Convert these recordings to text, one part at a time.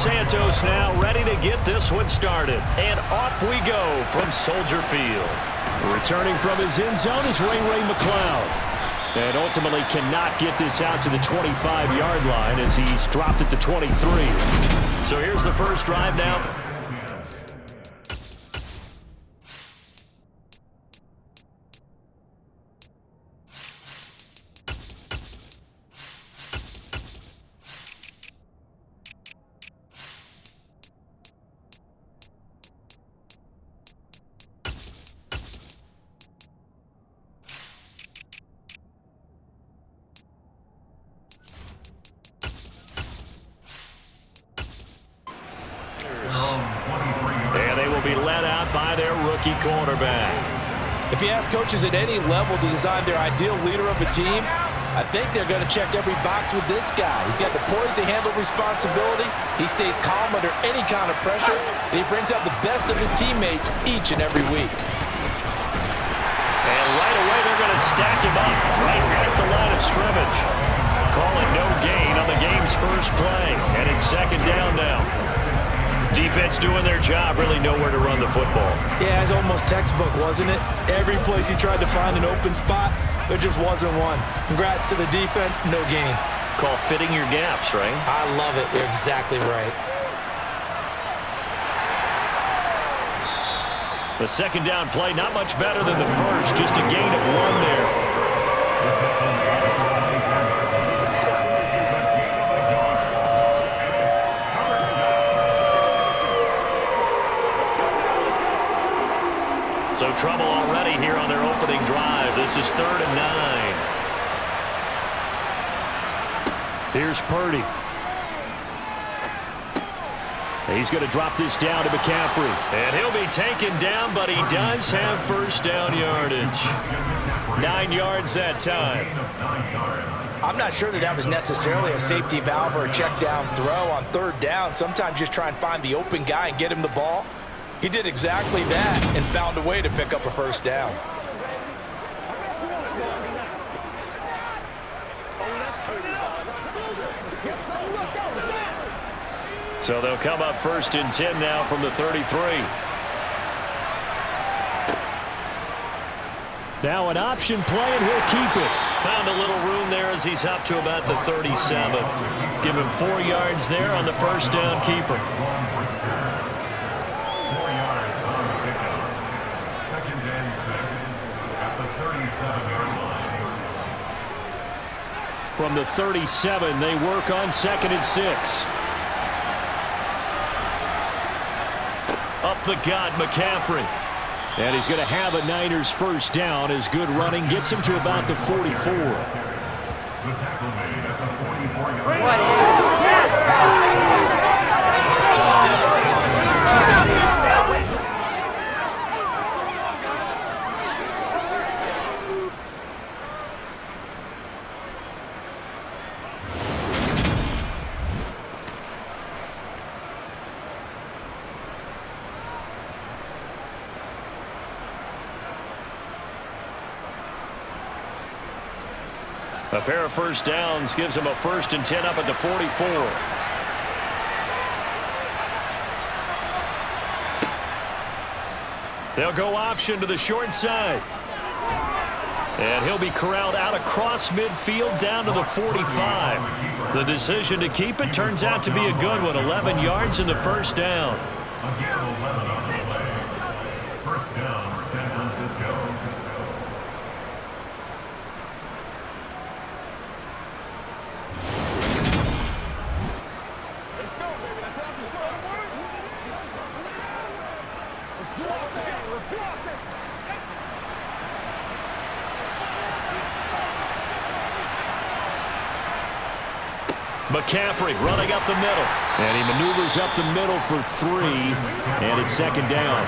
Santos now ready to get this one started. And off we go from Soldier Field. Returning from his end zone is Ray McCloud. And ultimately cannot get this out to the 25-yard line as he's dropped at the 23. So here's the first drive now. Quarterback. If you ask coaches at any level to design their ideal leader of a team, I think they're going to check every box with this guy. He's got the poise to handle responsibility. He stays calm under any kind of pressure, and he brings out the best of his teammates each and every week. And right away, they're going to stack him up right at the line of scrimmage. Calling no gain on the game's first play, and it's second down now. Defense doing their job, really nowhere to run the football. Yeah, it's almost textbook, wasn't it? Every place he tried to find an open spot, there just wasn't one. Congrats to the defense, no gain. Call fitting your gaps, right? I love it. You're exactly right. The second down play, not much better than the first, just a gain of one there. So trouble already here on their opening drive. This is 3rd and 9. Here's Purdy. He's going to drop this down to McCaffrey. And he'll be taken down, but he does have first down yardage. 9 yards that time. I'm not sure that was necessarily a safety valve or a check down throw on 3rd down. Sometimes just try and find the open guy and get him the ball. He did exactly that and found a way to pick up a first down. So they'll come up 1st and 10 now from the 33. Now an option play, and he'll keep it. Found a little room there as he's up to about the 37. Give him 4 yards there on the first down keeper. From the 37, they work on 2nd and 6. Up the gut, McCaffrey. And he's going to have a Niners first down as good running gets him to about the 44. A pair of first downs gives him a 1st and 10 up at the 44. They'll go option to the short side. And he'll be corralled out across midfield down to the 45. The decision to keep it turns out to be a good one. 11 yards in the first down. First down, San Francisco. McCaffrey running up the middle. And he maneuvers up the middle for 3. And it's second down.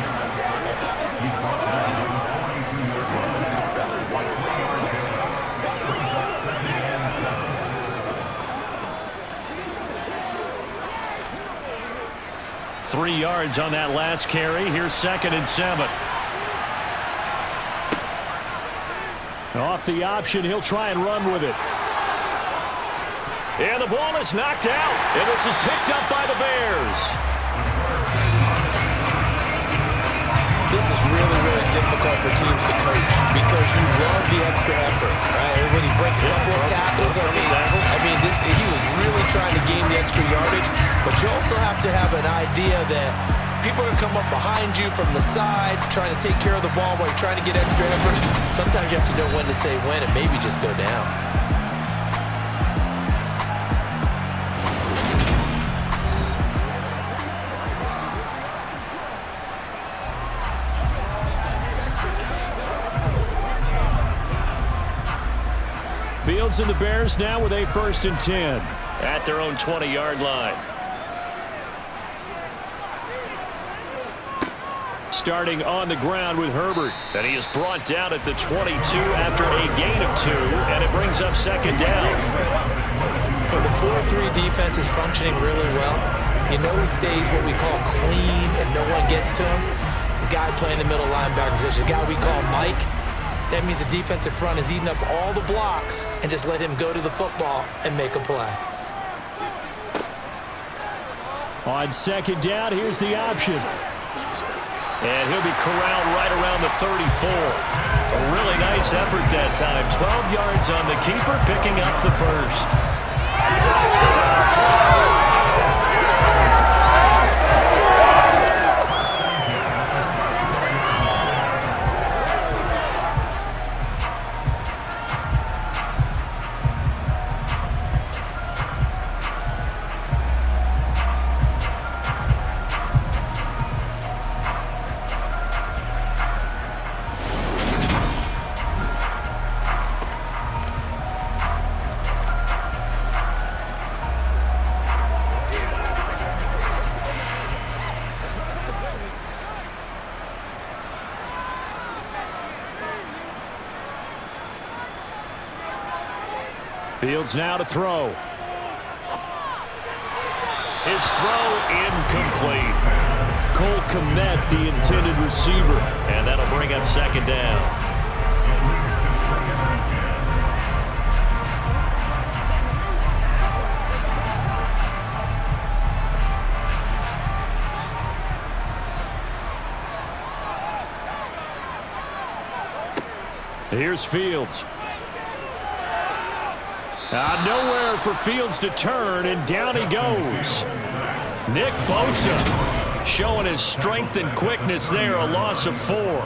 Three yards on that last carry. Here's 2nd and 7. Off the option, he'll try and run with it. And the ball is knocked out. And this is picked up by the Bears. This is really, really difficult for teams to coach because you love the extra effort, right? When he breaks a couple of tackles, he was really trying to gain the extra yardage, but you also have to have an idea that people are going to come up behind you from the side, trying to take care of the ball while you're trying to get extra effort. Sometimes you have to know when to say when and maybe just go down. Fields and the Bears now with a 1st and 10 at their own 20-yard line. Starting on the ground with Herbert. And he is brought down at the 22 after a gain of 2, and it brings up 2nd down. When the 4-3 defense is functioning really well, you know he stays what we call clean and no one gets to him. The guy playing the middle linebacker position, the guy we call Mike. That means the defensive front is eating up all the blocks and just let him go to the football and make a play. On 2nd down, here's the option. And he'll be corralled right around the 34. A really nice effort that time. 12 yards on the keeper, picking up the 1st. Fields now to throw. His throw incomplete. Cole Kmet, the intended receiver. And that'll bring up 2nd down. Here's Fields. Nowhere for Fields to turn, and down he goes. Nick Bosa showing his strength and quickness there, a loss of 4. Well,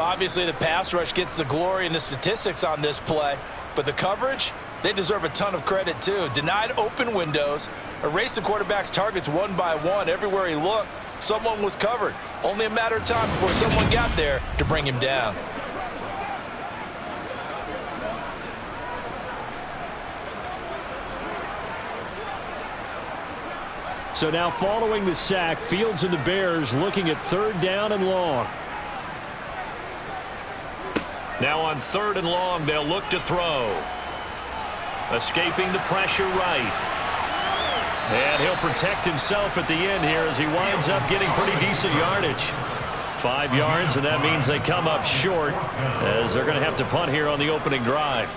obviously the pass rush gets the glory and the statistics on this play, but the coverage, they deserve a ton of credit too. Denied open windows, erased the quarterback's targets one by one. Everywhere he looked, someone was covered. Only a matter of time before someone got there to bring him down. So now following the sack, Fields and the Bears looking at 3rd down and long. Now on 3rd and long, they'll look to throw. Escaping the pressure right. And he'll protect himself at the end here as he winds up getting pretty decent yardage. 5 yards, and that means they come up short as they're going to have to punt here on the opening drive.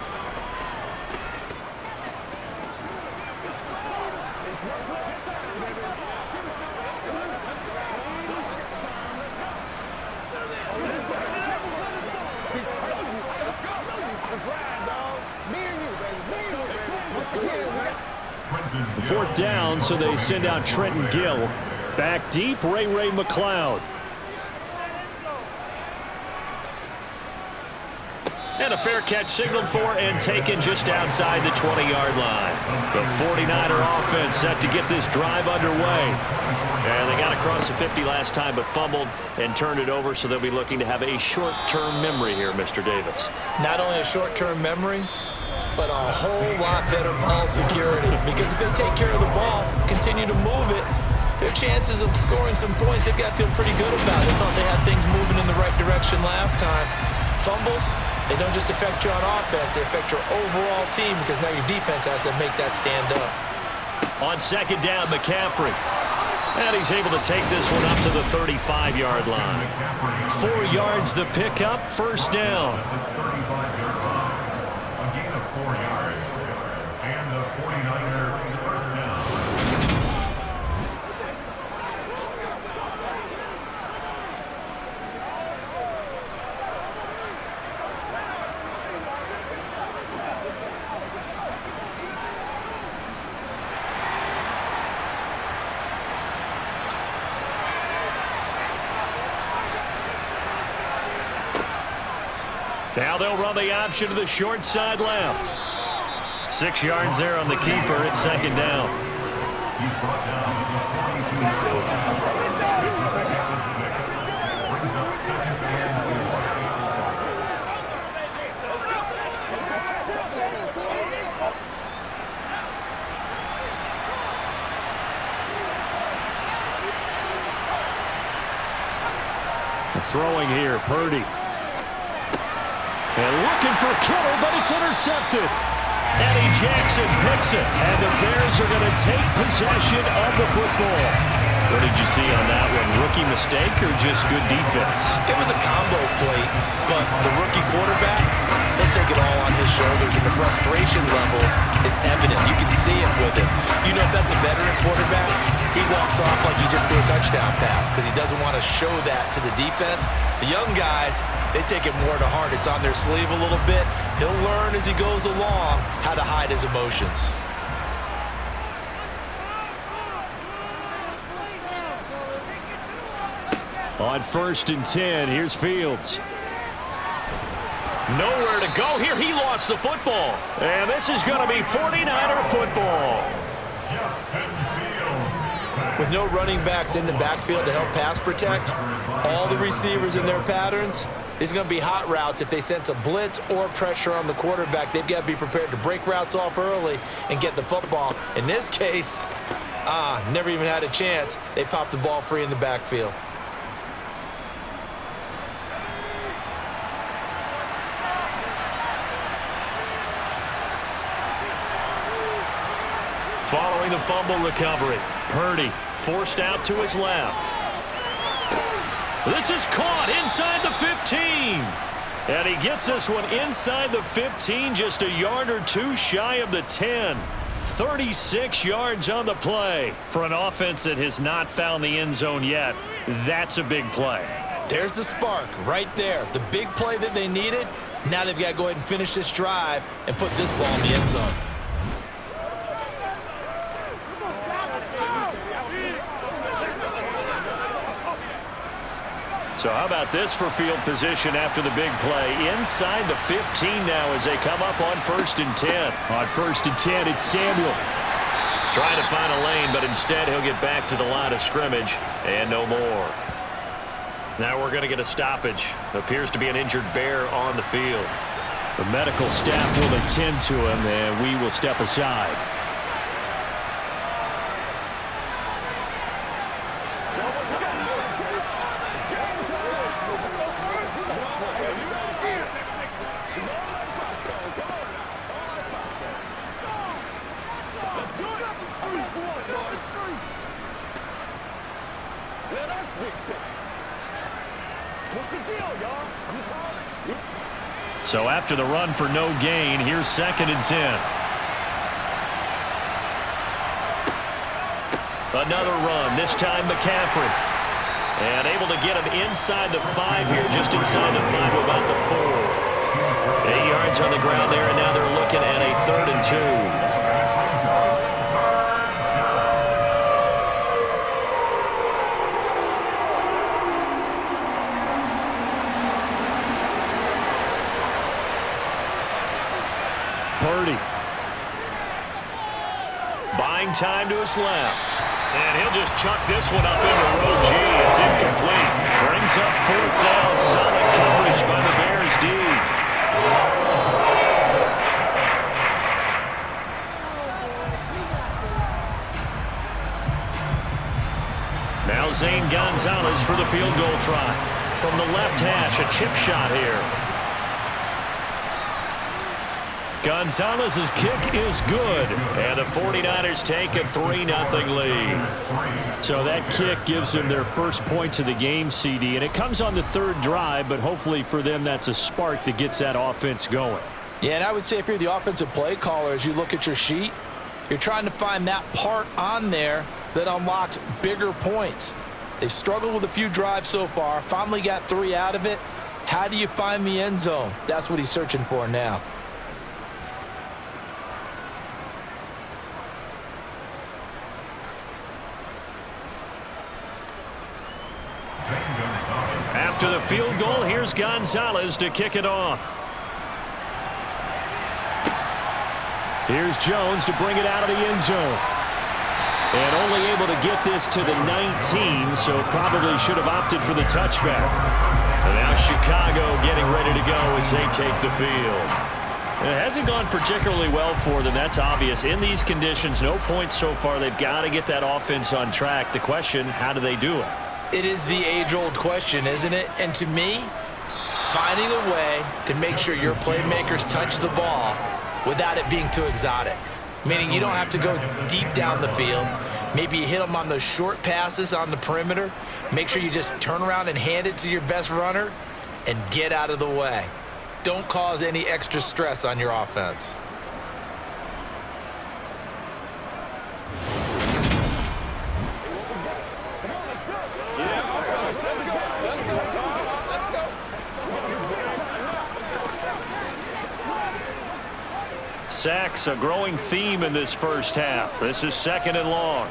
Fourth down, so they send out Trenton Gill. Back deep, Ray McLeod. And a fair catch signaled for and taken just outside the 20-yard line. The 49er offense set to get this drive underway. And they got across the 50 last time but fumbled and turned it over, so they'll be looking to have a short-term memory here, Mr. Davis. Not only a short-term memory, but a whole lot better ball security. Because if they take care of the ball, continue to move it, their chances of scoring some points, they've got to feel pretty good about it. They thought they had things moving in the right direction last time. Fumbles, they don't just affect you on offense, they affect your overall team because now your defense has to make that stand up. On 2nd down, McCaffrey. And he's able to take this one up to the 35-yard line. 4 yards the pickup, 1st down. A gain of 4 yards. And Now they'll run the option to the short side left. 6 yards there on the keeper at second down. Throwing here, Purdy. And looking for Kittle, but it's intercepted. Eddie Jackson picks it, and the Bears are going to take possession of the football. What did you see on that one? Rookie mistake or just good defense? It was a combo play, but the rookie quarterback, he'll take it all on his shoulders, and the frustration level is evident. You can see it with him. You know, if that's a veteran quarterback, he walks off like he just threw a touchdown pass because he doesn't want to show that to the defense. The young guys, they take it more to heart. It's on their sleeve a little bit. He'll learn as he goes along how to hide his emotions. On 1st and 10, here's Fields. Nowhere to go here. He lost the football. And this is going to be 49er football. With no running backs in the backfield to help pass protect, all the receivers in their patterns, these are going to be hot routes. If they sense a blitz or pressure on the quarterback, they've got to be prepared to break routes off early and get the football. In this case, never even had a chance. They popped the ball free in the backfield. Following the fumble recovery, Purdy forced out to his left. This is caught inside the 15. And he gets this one inside the 15, just a yard or two shy of the 10. 36 yards on the play. For an offense that has not found the end zone yet, that's a big play. There's the spark right there. The big play that they needed. Now they've got to go ahead and finish this drive and put this ball in the end zone. So how about this for field position after the big play? Inside the 15 now as they come up on 1st and 10. On 1st and 10, it's Samuel. Trying to find a lane, but instead he'll get back to the line of scrimmage and no more. Now we're going to get a stoppage. Appears to be an injured Bear on the field. The medical staff will attend to him, and we will step aside. So after the run for no gain, here's 2nd and 10. Another run, this time McCaffrey. And able to get him inside the 5 here, just inside the 5, about the 4. 8 yards on the ground there, and now they're looking at a 3rd and 2. Purdy. Buying time to his left. And he'll just chuck this one up into row G. It's incomplete. Brings up 4th down. Solid coverage by the Bears D. Now Zane Gonzalez for the field goal try. From the left hash, a chip shot here. Gonzalez's kick is good, and the 49ers take a 3-0 lead. So that kick gives them their first points of the game, CD, and it comes on the 3rd drive, but hopefully for them that's a spark that gets that offense going. Yeah, and I would say if you're the offensive play caller, as you look at your sheet, You're trying to find that part on there that unlocks bigger points. They've struggled with a few drives so far, finally got 3 out of it. How do you find the end zone? That's what he's searching for now. After the field goal, here's Gonzalez to kick it off. Here's Jones to bring it out of the end zone. And only able to get this to the 19, so probably should have opted for the touchback. And now Chicago getting ready to go as they take the field. It hasn't gone particularly well for them, that's obvious. In these conditions, no points so far. They've got to get that offense on track. The question, how do they do it? It is the age-old question, isn't it? And to me, finding a way to make sure your playmakers touch the ball without it being too exotic. Meaning you don't have to go deep down the field. Maybe you hit them on those short passes on the perimeter. Make sure you just turn around and hand it to your best runner and get out of the way. Don't cause any extra stress on your offense. Sacks, a growing theme in this first half. This is 2nd and long.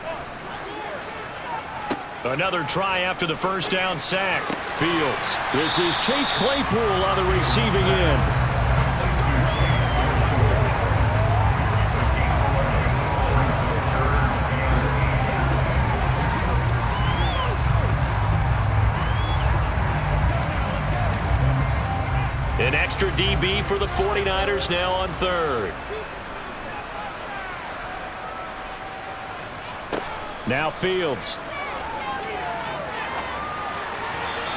Another try after the first down sack. Fields. This is Chase Claypool on the receiving end. An extra DB for the 49ers now on 3rd. Now Fields.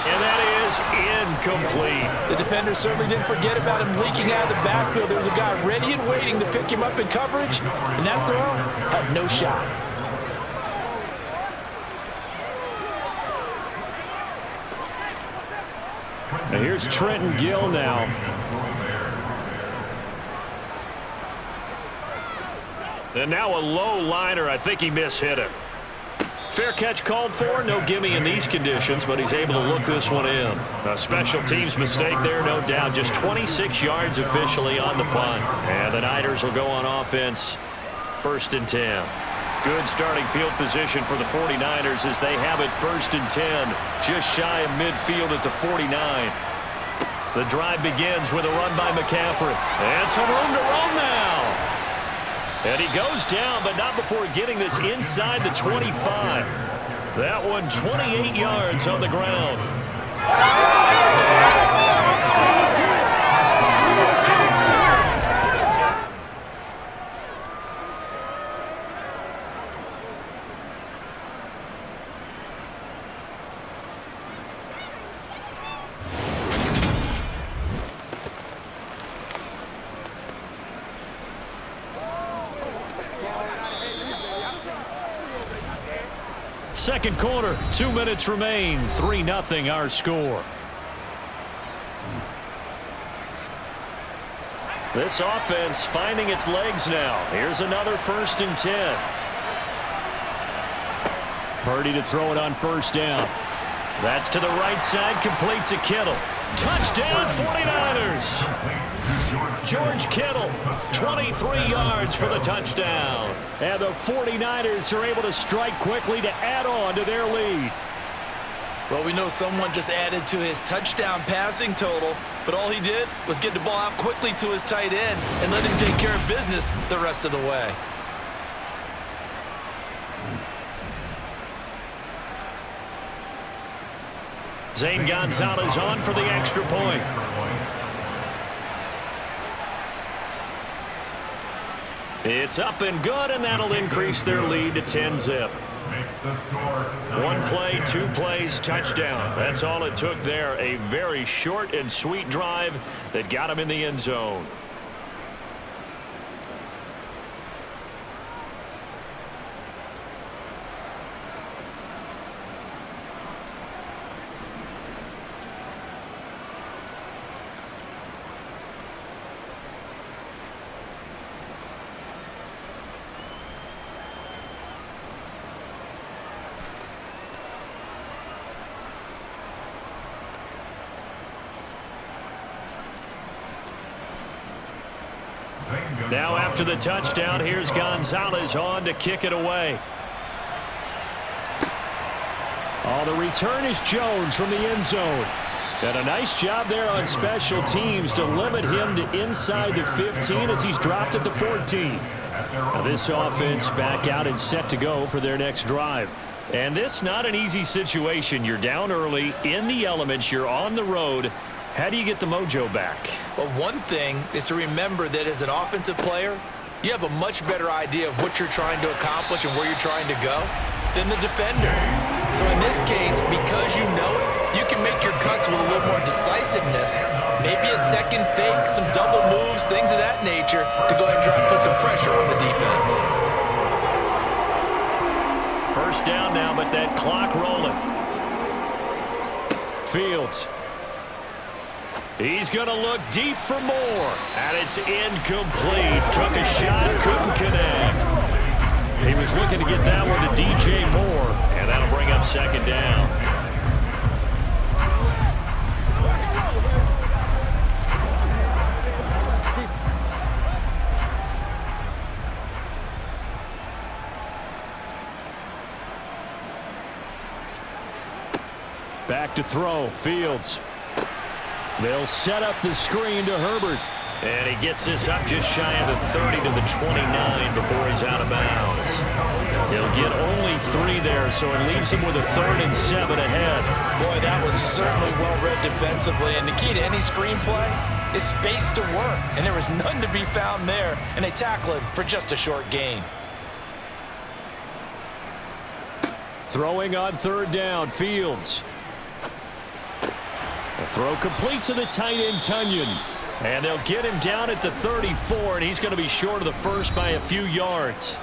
And that is incomplete. The defender certainly didn't forget about him leaking out of the backfield. There was a guy ready and waiting to pick him up in coverage, and that throw had no shot. And here's Trenton Gill now. And now a low liner. I think he mishit it. Fair catch called for. No gimme in these conditions, but he's able to look this one in. A special teams mistake there, no doubt. Just 26 yards officially on the punt. And the Niners will go on offense. 1st and 10. Good starting field position for the 49ers as they have it 1st and 10. Just shy of midfield at the 49. The drive begins with a run by McCaffrey. And some room to run now. And he goes down, but not before getting this inside the 25. That one 28 yards on the ground. Second quarter, 2 minutes remain. 3-0 our score. This offense finding its legs now. Here's another 1st and 10. Purdy to throw it on 1st down. That's to the right side, complete to Kittle. Touchdown 49ers. George Kittle, 23 yards for the touchdown. And the 49ers are able to strike quickly to add on to their lead. Well, we know someone just added to his touchdown passing total, but all he did was get the ball out quickly to his tight end and let him take care of business the rest of the way. Zane Gonzalez on for the extra point. It's up and good, and that'll increase their lead to 10-zip. 1 play, 2 plays, touchdown. That's all it took there. A very short and sweet drive that got him in the end zone. Now after the touchdown, here's Gonzalez on to kick it away. Oh, the return is Jones from the end zone. And a nice job there on special teams to limit him to inside the 15 as he's dropped at the 14. Now this offense back out and set to go for their next drive. And this not an easy situation. You're down early, in the elements, you're on the road. How do you get the mojo back? Well, one thing is to remember that as an offensive player, you have a much better idea of what you're trying to accomplish and where you're trying to go than the defender. So in this case, because you know it, you can make your cuts with a little more decisiveness, maybe a second fake, some double moves, things of that nature, to go ahead and try and put some pressure on the defense. First down now, but that clock rolling. Fields. He's going to look deep for more, and it's incomplete. Took a shot, couldn't connect. He was looking to get that one to DJ Moore, and that'll bring up second down. Back to throw, Fields. They'll set up the screen to Herbert. And he gets this up just shy of the 30 to the 29 before he's out of bounds. He'll get only 3 there, so it leaves him with a 3rd and 7 ahead. Boy, that was certainly well-read defensively. And the key to any screenplay is space to work. And there was none to be found there. And they tackle him for just a short gain. Throwing on 3rd down, Fields. A throw complete to the tight end, Tunyon. And they'll get him down at the 34, and he's going to be short of the first by a few yards.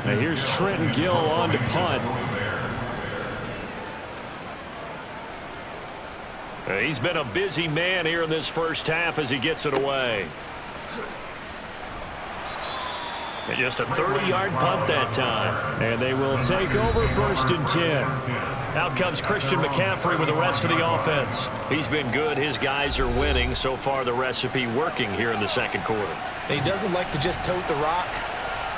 Now here's Trenton Gill on to punt. He's been a busy man here in this first half as he gets it away. And just a 30-yard punt that time. And they will take over 1st and 10. Out comes Christian McCaffrey with the rest of the offense. He's been good. His guys are winning. So far, the recipe working here in the second quarter. And he doesn't like to just tote the rock.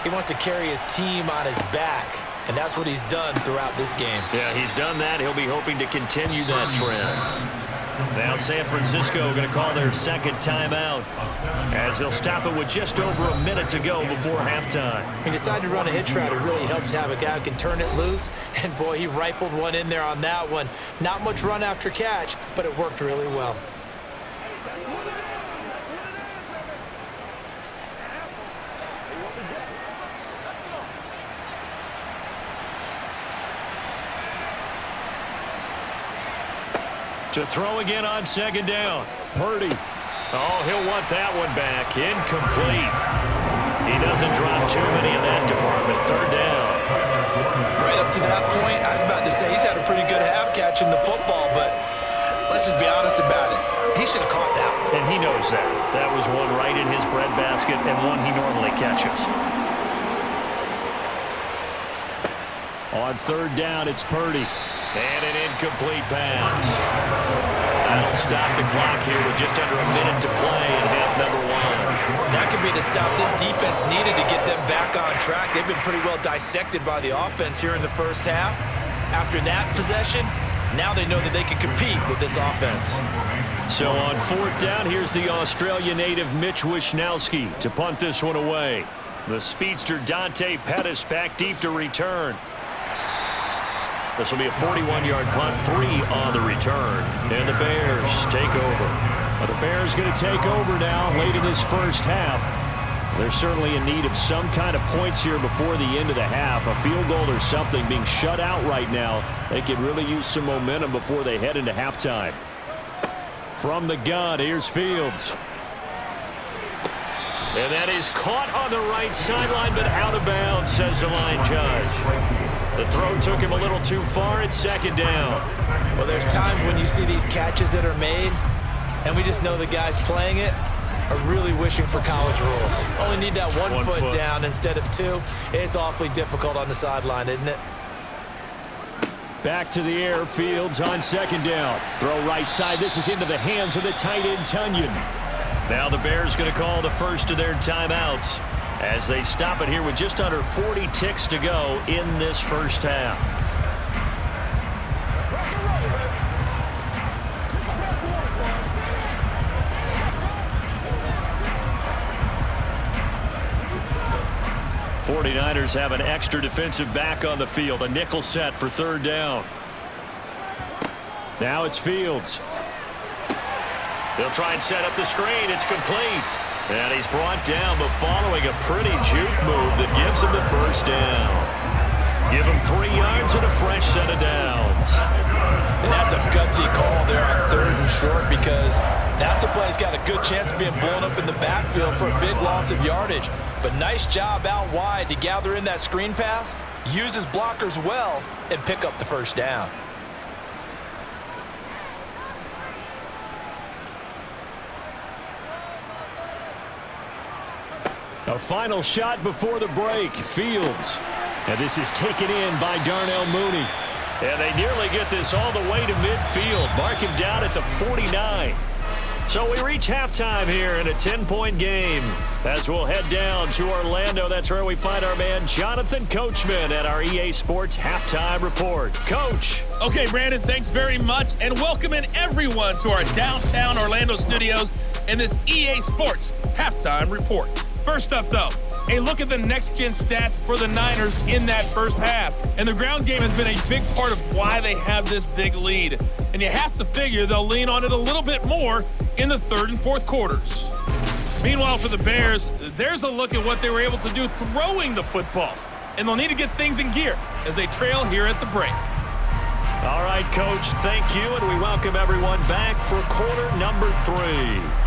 He wants to carry his team on his back. And that's what he's done throughout this game. Yeah, he's done that. He'll be hoping to continue that trend. Now San Francisco going to call their second timeout as they'll stop it with just over a minute to go before halftime. He decided to run a hitch route. It really helps to have a guy who can turn it loose. And, boy, he rifled one in there on that one. Not much run after catch, but it worked really well. To throw again on 2nd down. Purdy. Oh, he'll want that one back. Incomplete. He doesn't drop too many in that department. 3rd down. Right up to that point, I was about to say he's had a pretty good half catching the football, but let's just be honest about it. He should have caught that one. And he knows that. That was one right in his breadbasket and one he normally catches. On 3rd down, it's Purdy. And an incomplete pass. That'll stop the clock here with just under a minute to play in half number 1. That could be the stop this defense needed to get them back on track. They've been pretty well dissected by the offense here in the first half. After that possession, now they know that they can compete with this offense. So on 4th down, here's the Australia native Mitch Wishnowsky to punt this one away. The speedster Dante Pettis back deep to return. This will be a 41-yard punt, 3 on the return. And the Bears take over. Well, the Bears going to take over now late in this first half. They're certainly in need of some kind of points here before the end of the half. A field goal or something being shut out right now. They could really use some momentum before they head into halftime. From the gun, here's Fields. And that is caught on the right sideline, but out of bounds, says the line judge. The throw took him a little too far. It's 2nd down. Well, there's times when you see these catches that are made, and we just know the guy's playing it, are really wishing for college rules. Only need that one foot down instead of two. It's awfully difficult on the sideline, isn't it? Back to the air. Fields on second down. Throw right side. This is into the hands of the tight end, Tunyon. Now the Bears going to call the first of their timeouts as they stop it here with just under 40 ticks to go in this first half. '49ers have an extra defensive back on the field. A nickel set for third down. Now it's Fields. They'll try and set up the screen. It's complete. And he's brought down, but following a pretty juke move that gives him the first down. Give him 3 yards and a fresh set of downs. And that's a gutsy call there on third and short, because that's a play that's got a good chance of being blown up in the backfield for a big loss of yardage. But nice job out wide to gather in that screen pass, use his blockers well, and pick up the first down. A final shot before the break. Fields. And this is taken in by Darnell Mooney. And they nearly get this all the way to midfield. Mark him down at the 49. So we reach halftime here in a 10-point game. As we'll head down to Orlando, that's where we find our man Jonathan Coachman at our EA Sports Halftime Report. Coach. Okay, Brandon, thanks very much. And welcome in everyone to our downtown Orlando studios in this EA Sports Halftime Report. First up, though, a look at the next-gen stats for the Niners in that first half. And the ground game has been a big part of why they have this big lead. And you have to figure they'll lean on it a little bit more in the third and fourth quarters. Meanwhile, for the Bears, there's a look at what they were able to do throwing the football. And they'll need to get things in gear as they trail here at the break. All right, Coach, thank you, and we welcome everyone back for quarter number 3.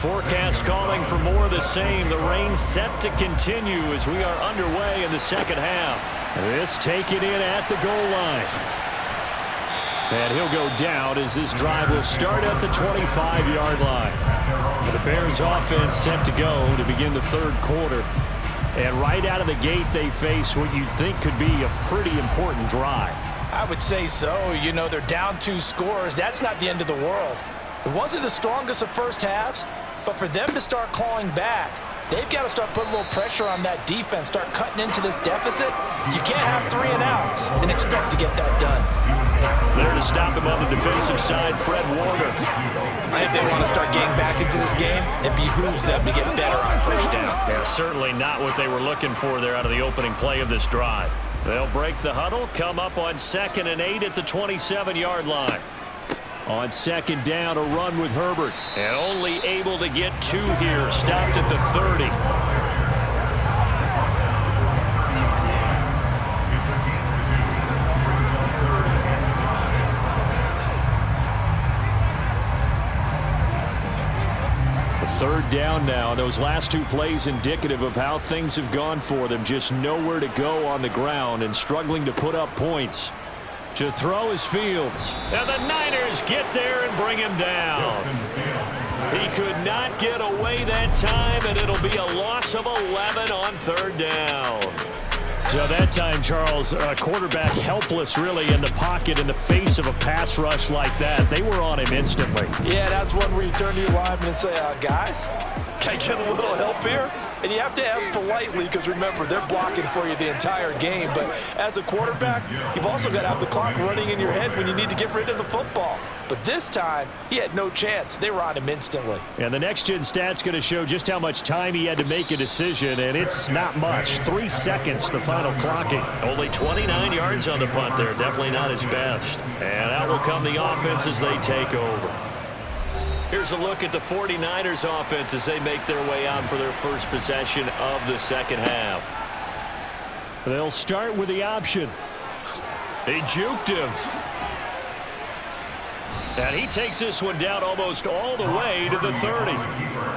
Forecast calling for more of the same. The rain set to continue as we are underway in the second half. This taken in at the goal line. And he'll go down as this drive will start at the 25-yard line. The Bears offense set to go to begin the third quarter. And right out of the gate, they face what you think could be a pretty important drive. I would say so. You know, they're down 2 scores. That's not the end of the world. It wasn't the strongest of first halves, but for them to start clawing back, they've got to start putting a little pressure on that defense, start cutting into this deficit. You can't have 3 and outs and expect to get that done. There to stop him on the defensive side, Fred Warner. If they want to start getting back into this game, it behooves them to get better on first down. Yeah, certainly not what they were looking for there out of the opening play of this drive. They'll break the huddle, come up on 2nd and 8 at the 27-yard line. On second down, a run with Herbert. And only able to get 2 here. Stopped at the 30. Third down now. Those last 2 plays indicative of how things have gone for them. Just nowhere to go on the ground and struggling to put up points. To throw is Fields. And the Niners get there and bring him down. He could not get away that time, and it'll be a loss of 11 on third down. So that time, Charles, quarterback helpless really in the pocket in the face of a pass rush like that. They were on him instantly. Yeah, that's one where you turn to your lineman and say, guys, can I get a little help here? And you have to ask politely because, remember, they're blocking for you the entire game. But as a quarterback, you've also got to have the clock running in your head when you need to get rid of the football. But this time, he had no chance. They were on him instantly. And the next-gen stat's going to show just how much time he had to make a decision, and it's not much. 3 seconds, the final clocking. Only 29 yards on the punt there. Definitely not his best. And out will come the offense as they take over. Here's a look at the 49ers offense as they make their way out for their first possession of the second half. They'll start with the option. He juked him. And he takes this one down almost all the way to the 30.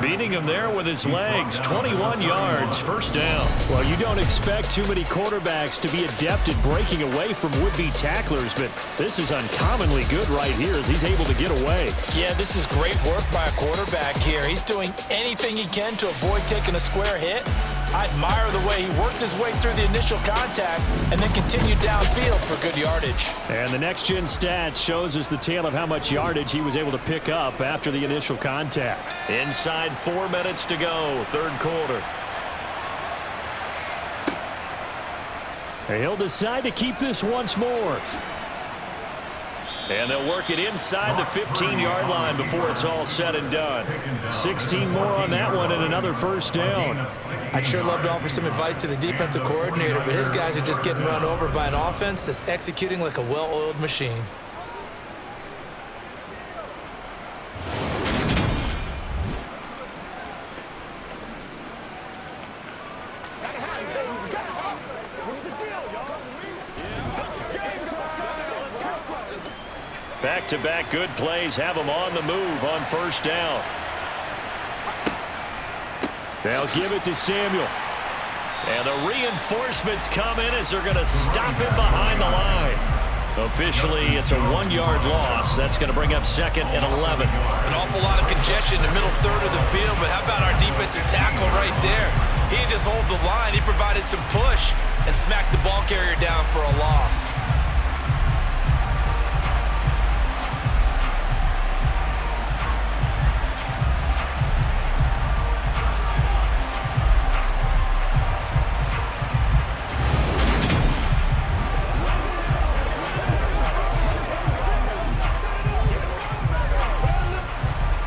Beating him there with his legs. 21 yards, first down. Well, you don't expect too many quarterbacks to be adept at breaking away from would-be tacklers, but this is uncommonly good right here as he's able to get away. Yeah, this is great work by a quarterback here. He's doing anything he can to avoid taking a square hit. I admire the way he worked his way through the initial contact and then continued downfield for good yardage. And the next-gen stats shows us the tale of how much yardage he was able to pick up after the initial contact. Inside 4 minutes to go, third quarter. And he'll decide to keep this once more. And they'll work it inside the 15-yard line before it's all said and done. 16 more on that one and another first down. I'd sure love to offer some advice to the defensive coordinator, but his guys are just getting run over by an offense that's executing like a well-oiled machine. Back-to-back good plays have them on the move on first down. They'll give it to Samuel. And the reinforcements come in as they're going to stop him behind the line. Officially, it's a 1-yard loss. That's going to bring up second and 11. An awful lot of congestion in the middle third of the field, but how about our defensive tackle right there? He didn't just hold the line. He provided some push and smacked the ball carrier down for a loss.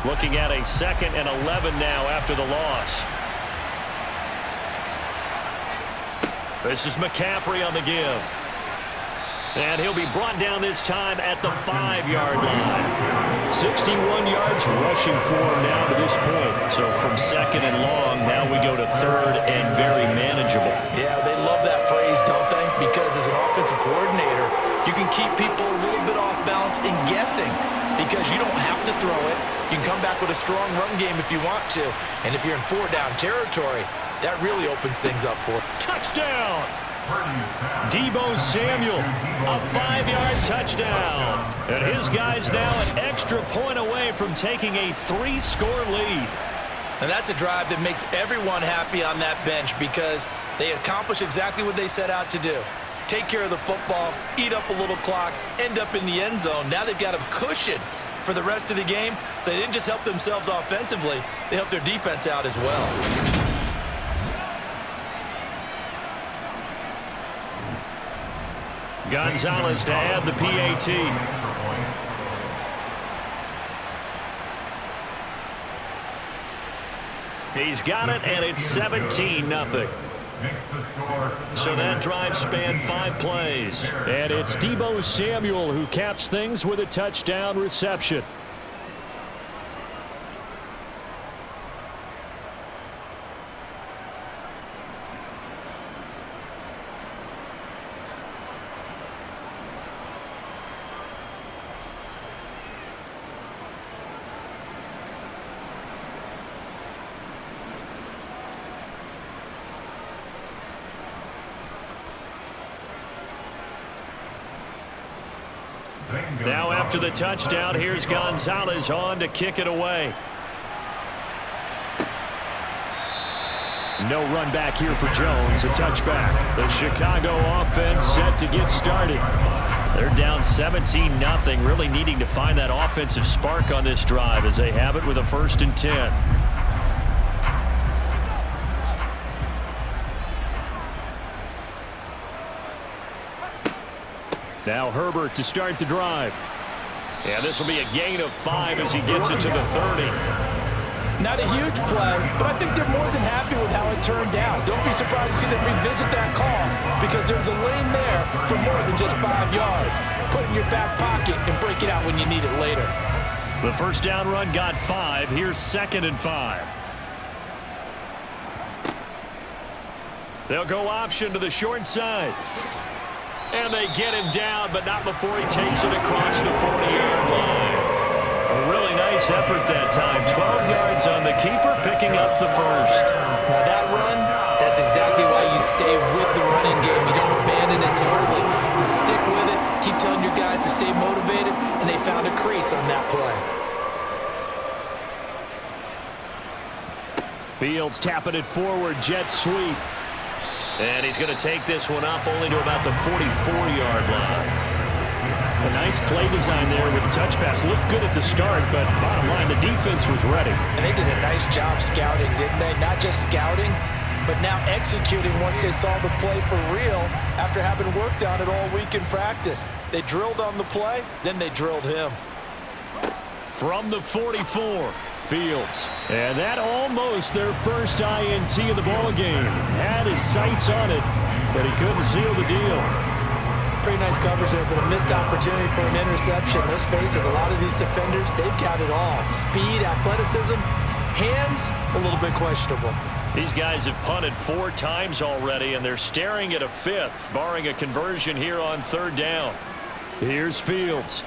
Looking at a second and 11 now after the loss. This is McCaffrey on the give. And he'll be brought down this time at the 5-yard line. 61 yards rushing for him now to this point. So from second and long, now we go to third and very manageable. Yeah, they love that phrase, don't they? Because as an offensive coordinator, you can keep people a little bit off balance and guessing because you don't have to throw it. You can come back with a strong run game if you want to. And if you're in 4-down territory, that really opens things up for touchdown. Deebo Samuel, a 5-yard touchdown. And his guys now an extra point away from taking a 3-score lead. And that's a drive that makes everyone happy on that bench because they accomplish exactly what they set out to do. Take care of the football, eat up a little clock, end up in the end zone. Now they've got a cushion for the rest of the game, so they didn't just help themselves offensively, they helped their defense out as well. Gonzalez to add the PAT. He's got it, and it's 17-0. So that drive spanned 5 plays. And it's Deebo Samuel who caps things with a touchdown reception. Now after the touchdown, here's Gonzalez on to kick it away. No run back here for Jones, a touchback. The Chicago offense set to get started. They're down 17-0, really needing to find that offensive spark on this drive as they have it with a 1st and 10. Now Herbert to start the drive. Yeah, this will be a gain of 5 as he gets it to the 30. Not a huge play, but I think they're more than happy with how it turned out. Don't be surprised to see them revisit that call because there's a lane there for more than just 5 yards. Put it in your back pocket and break it out when you need it later. The first down run got 5. Here's 2nd and 5. They'll go option to the short side. And they get him down, but not before he takes it across the 40-yard line. A really nice effort that time. 12 yards on the keeper, picking up the first. Now that run, that's exactly why you stay with the running game. You don't abandon it totally. You stick with it, keep telling your guys to stay motivated, and they found a crease on that play. Fields tapping it forward, jet sweep. And he's going to take this one up only to about the 44-yard line. A nice play design there with the touch pass. Looked good at the start, but bottom line, the defense was ready. And they did a nice job scouting, didn't they? Not just scouting, but now executing once they saw the play for real after having worked on it all week in practice. They drilled on the play, then they drilled him. From the 44, Fields. And that almost their first INT of the ball game. Had his sights on it, but he couldn't seal the deal. Pretty nice coverage there, but a missed opportunity for an interception. Let's face it, a lot of these defenders, they've got it all. Speed, athleticism, hands, a little bit questionable. These guys have punted 4 times already, and they're staring at a 5th, barring a conversion here on 3rd down. Here's Fields.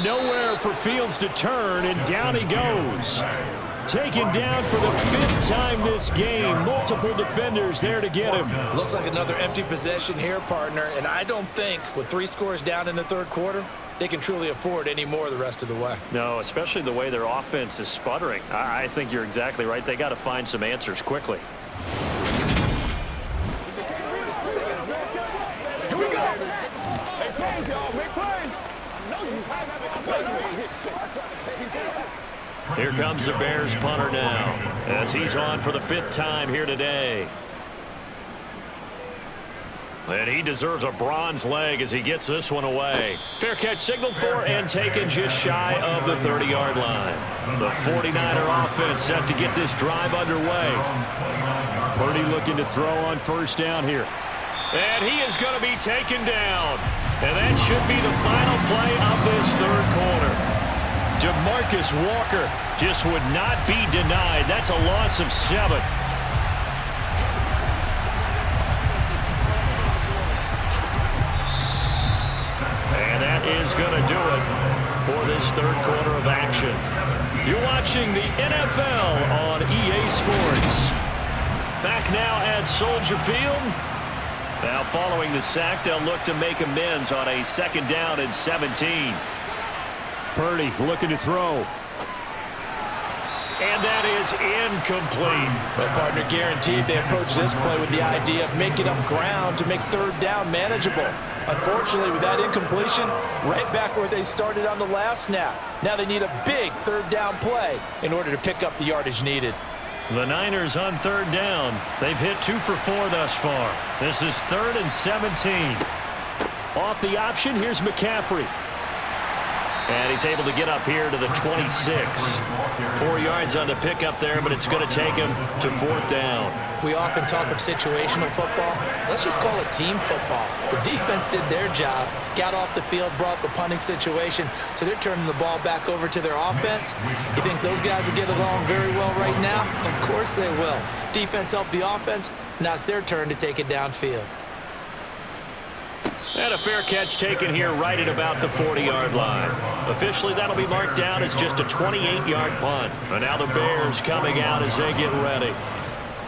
Nowhere for Fields to turn, and down he goes. Taken down for the 5th time this game. Multiple defenders there to get him. Looks like another empty possession here, partner, and I don't think with 3 scores down in the 3rd quarter, they can truly afford any more the rest of the way. No, especially the way their offense is sputtering. I think you're exactly right. They got to find some answers quickly. Here we go. Make plays, y'all. Make plays. Here comes the Bears punter now, as he's on for the 5th time here today. And he deserves a bronze leg as he gets this one away. Fair catch signaled for and taken just shy of the 30-yard line. The 49er offense set to get this drive underway. Purdy looking to throw on 1st down here. And he is going to be taken down. And that should be the final play of this 3rd quarter. DeMarcus Walker just would not be denied. That's a loss of 7. And that is going to do it for this 3rd quarter of action. You're watching the NFL on EA Sports. Back now at Soldier Field. Now following the sack, they'll look to make amends on a 2nd down and 17. Purdy looking to throw. And that is incomplete. But partner, guaranteed they approach this play with the idea of making up ground to make 3rd down manageable. Unfortunately, with that incompletion, right back where they started on the last snap. Now they need a big 3rd down play in order to pick up the yardage needed. The Niners on 3rd down. They've hit 2 for 4 thus far. This is 3rd and 17. Off the option, here's McCaffrey. And he's able to get up here to the 26. 4 yards on the pickup there, but it's going to take him to 4th down. We often talk of situational football. Let's just call it team football. The defense did their job, got off the field, brought the punting situation, so they're turning the ball back over to their offense. You think those guys will get along very well right now? Of course they will. Defense helped the offense. Now it's their turn to take it downfield. And a fair catch taken here right at about the 40-yard line. Officially, that'll be marked down as just a 28-yard punt. And now the Bears coming out as they get ready.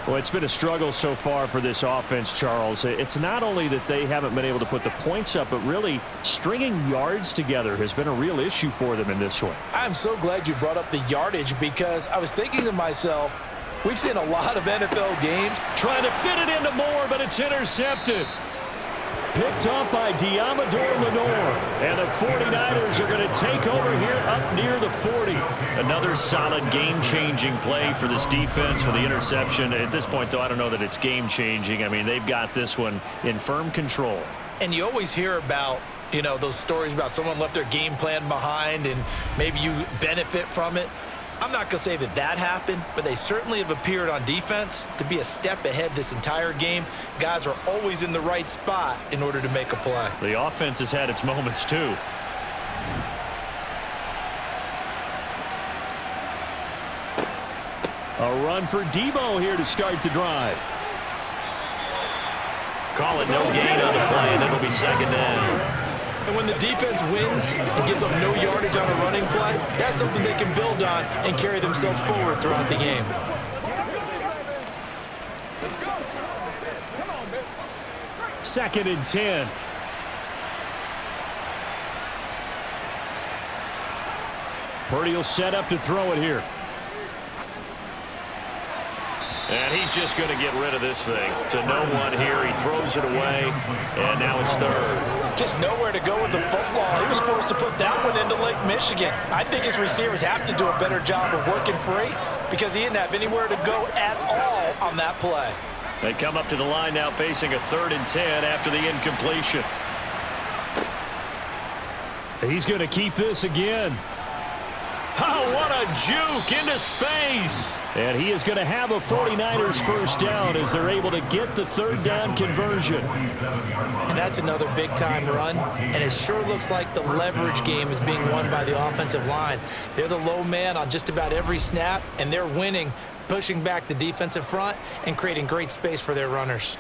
Well, it's been a struggle so far for this offense, Charles. It's not only that they haven't been able to put the points up, but really stringing yards together has been a real issue for them in this one. I'm so glad you brought up the yardage because I was thinking to myself, we've seen a lot of NFL games. Trying to fit it into Moore, but it's intercepted. Picked up by Diamador Lenore. And the 49ers are going to take over here up near the 40. Another solid game-changing play for this defense for the interception. At this point, though, I don't know that it's game-changing. I mean, they've got this one in firm control. And you always hear about, you know, those stories about someone left their game plan behind and maybe you benefit from it. I'm not going to say that that happened, but they certainly have appeared on defense to be a step ahead this entire game. Guys are always in the right spot in order to make a play. The offense has had its moments, too. A run for Debo here to start the drive. Call it no gain on the play, and it'll be second down. And when the defense wins and gives up no yardage on a running play, that's something they can build on and carry themselves forward throughout the game. Second and 10. Purdy will set up to throw it here. And he's just going to get rid of this thing. To no one here. He throws it away, and now it's third. Just nowhere to go with the football. He was forced to put that one into Lake Michigan. I think his receivers have to do a better job of working free because he didn't have anywhere to go at all on that play. They come up to the line now facing a 3rd and 10 after the incompletion. He's going to keep this again. Oh, what a juke into space. And he is going to have a 49ers first down as they're able to get the 3rd down conversion. And that's another big-time run, and it sure looks like the leverage game is being won by the offensive line. They're the low man on just about every snap, and they're winning, pushing back the defensive front and creating great space for their runners.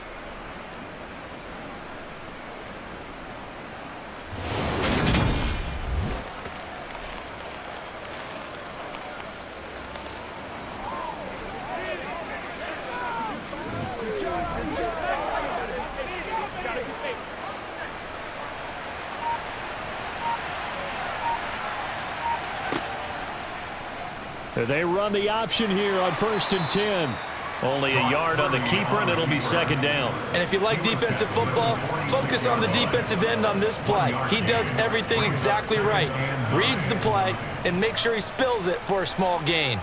They run the option here on 1st and 10. Only a yard on the keeper, and it'll be second down. And if you like defensive football, focus on the defensive end on this play. He does everything exactly right. Reads the play and makes sure he spills it for a small gain.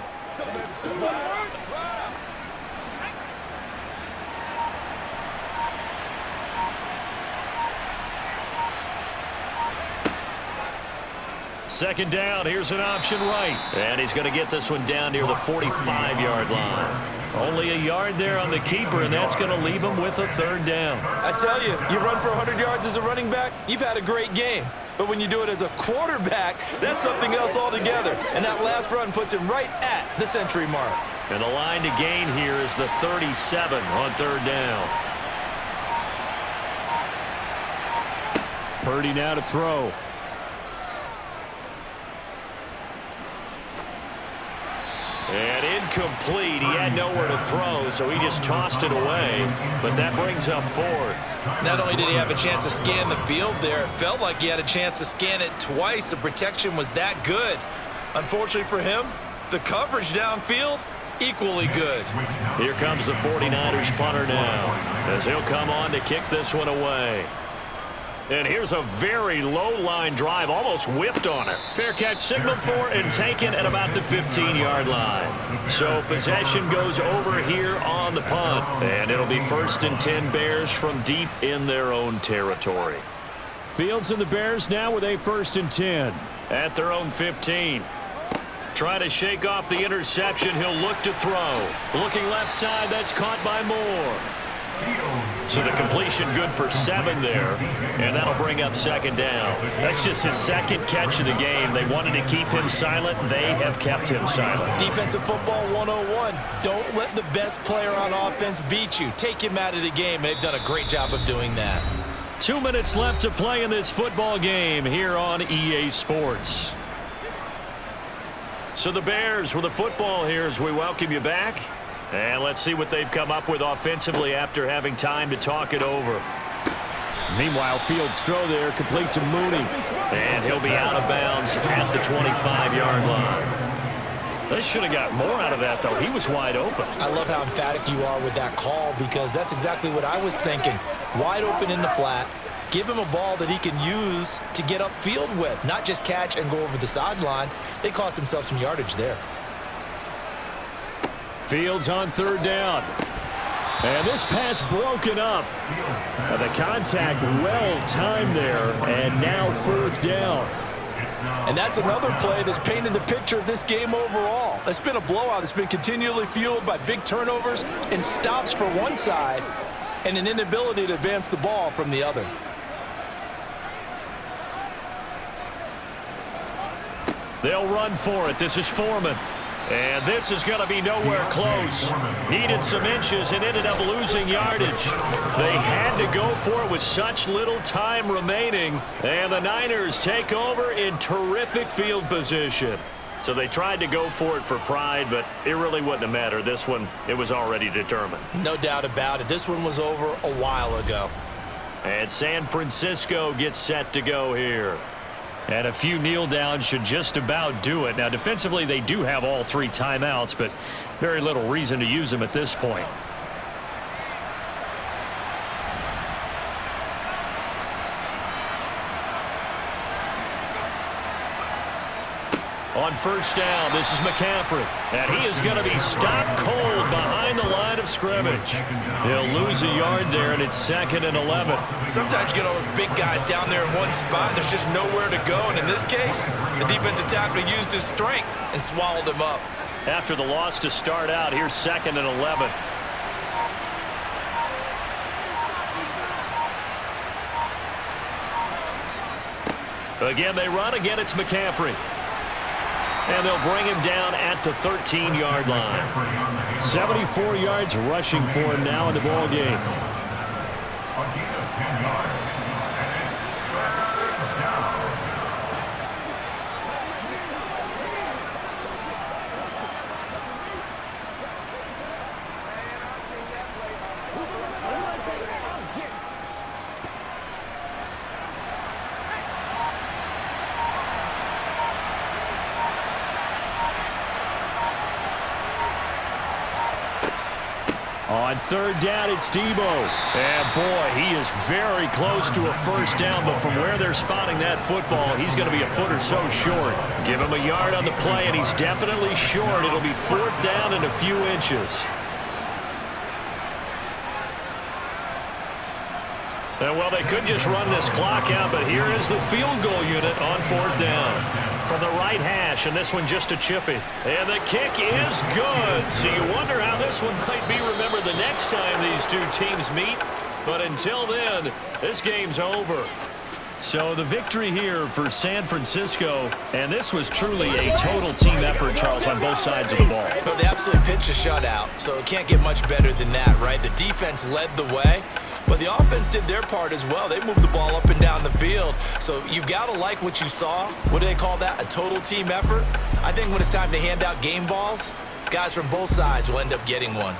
Second down, here's an option right. And he's going to get this one down near the 45-yard line. Only a yard there on the keeper, and that's going to leave him with a 3rd down. I tell you, you run for 100 yards as a running back, you've had a great game. But when you do it as a quarterback, that's something else altogether. And that last run puts him right at the century mark. And the line to gain here is the 37 on 3rd down. Purdy now to throw. And incomplete. He had nowhere to throw, so he just tossed it away. But that brings up 4th. Not only did he have a chance to scan the field there, it felt like he had a chance to scan it twice. The protection was that good. Unfortunately for him, the coverage downfield, equally good. Here comes the 49ers punter now, as he'll come on to kick this one away. And here's a very low-line drive, almost whiffed on it. Fair catch signaled for and taken at about the 15-yard line. So possession goes over here on the punt. And it'll be 1st and 10 Bears from deep in their own territory. Fields and the Bears now with a 1st and 10. At their own 15. Trying to shake off the interception. He'll look to throw. Looking left side, that's caught by Moore. So the completion good for 7 there, and that'll bring up 2nd down. That's just his 2nd catch of the game. They wanted to keep him silent. They have kept him silent. Defensive football 101. Don't let the best player on offense beat you. Take him out of the game, and they've done a great job of doing that. 2 minutes left to play in this football game here on EA Sports. So the Bears with the football here as we welcome you back. And let's see what they've come up with offensively after having time to talk it over. Meanwhile, Fields' throw there complete to Mooney. And he'll be out of bounds at the 25-yard line. They should have got more out of that, though. He was wide open. I love how emphatic you are with that call because that's exactly what I was thinking. Wide open in the flat. Give him a ball that he can use to get upfield with, not just catch and go over the sideline. They cost themselves some yardage there. Fields on 3rd down. And this pass broken up. The contact well timed there, and now 4th down. And that's another play that's painted the picture of this game overall. It's been a blowout. It's been continually fueled by big turnovers and stops for one side and an inability to advance the ball from the other. They'll run for it. This is Foreman. And this is going to be nowhere close. Needed some inches and ended up losing yardage. They had to go for it with such little time remaining. And the Niners take over in terrific field position. So they tried to go for it for pride, but it really wouldn't have mattered. This one, it was already determined. No doubt about it. This one was over a while ago. And San Francisco gets set to go here. And a few kneel downs should just about do it. Now, defensively, they do have all 3 timeouts, but very little reason to use them at this point. On first down, this is McCaffrey. And he is going to be stopped cold behind the line of scrimmage. He'll lose a yard there, and it's 2nd and 11. Sometimes you get all those big guys down there in one spot, and there's just nowhere to go. And in this case, the defensive tackle used his strength and swallowed him up. After the loss to start out, here's 2nd and 11. Again, they run. Again, it's McCaffrey. And they'll bring him down at the 13-yard line. 74 yards rushing for him now in the ball game. On third down, it's Debo. And, boy, he is very close to a first down, but from where they're spotting that football, he's going to be a foot or so short. Give him a yard on the play, and he's definitely short. It'll be 4th down and a few inches. And, well, they could just run this clock out, but here is the field goal unit on 4th down. From the right hash, and this one just a chippy. And the kick is good. So you wonder how this one might be remembered the next time these two teams meet. But until then, this game's over. So the victory here for San Francisco, and this was truly a total team effort, Charles, on both sides of the ball. So they absolutely pitched a shutout, so it can't get much better than that, right? The defense led the way. But the offense did their part as well. They moved the ball up and down the field. So you've got to like what you saw. What do they call that? A total team effort? I think when it's time to hand out game balls, guys from both sides will end up getting one.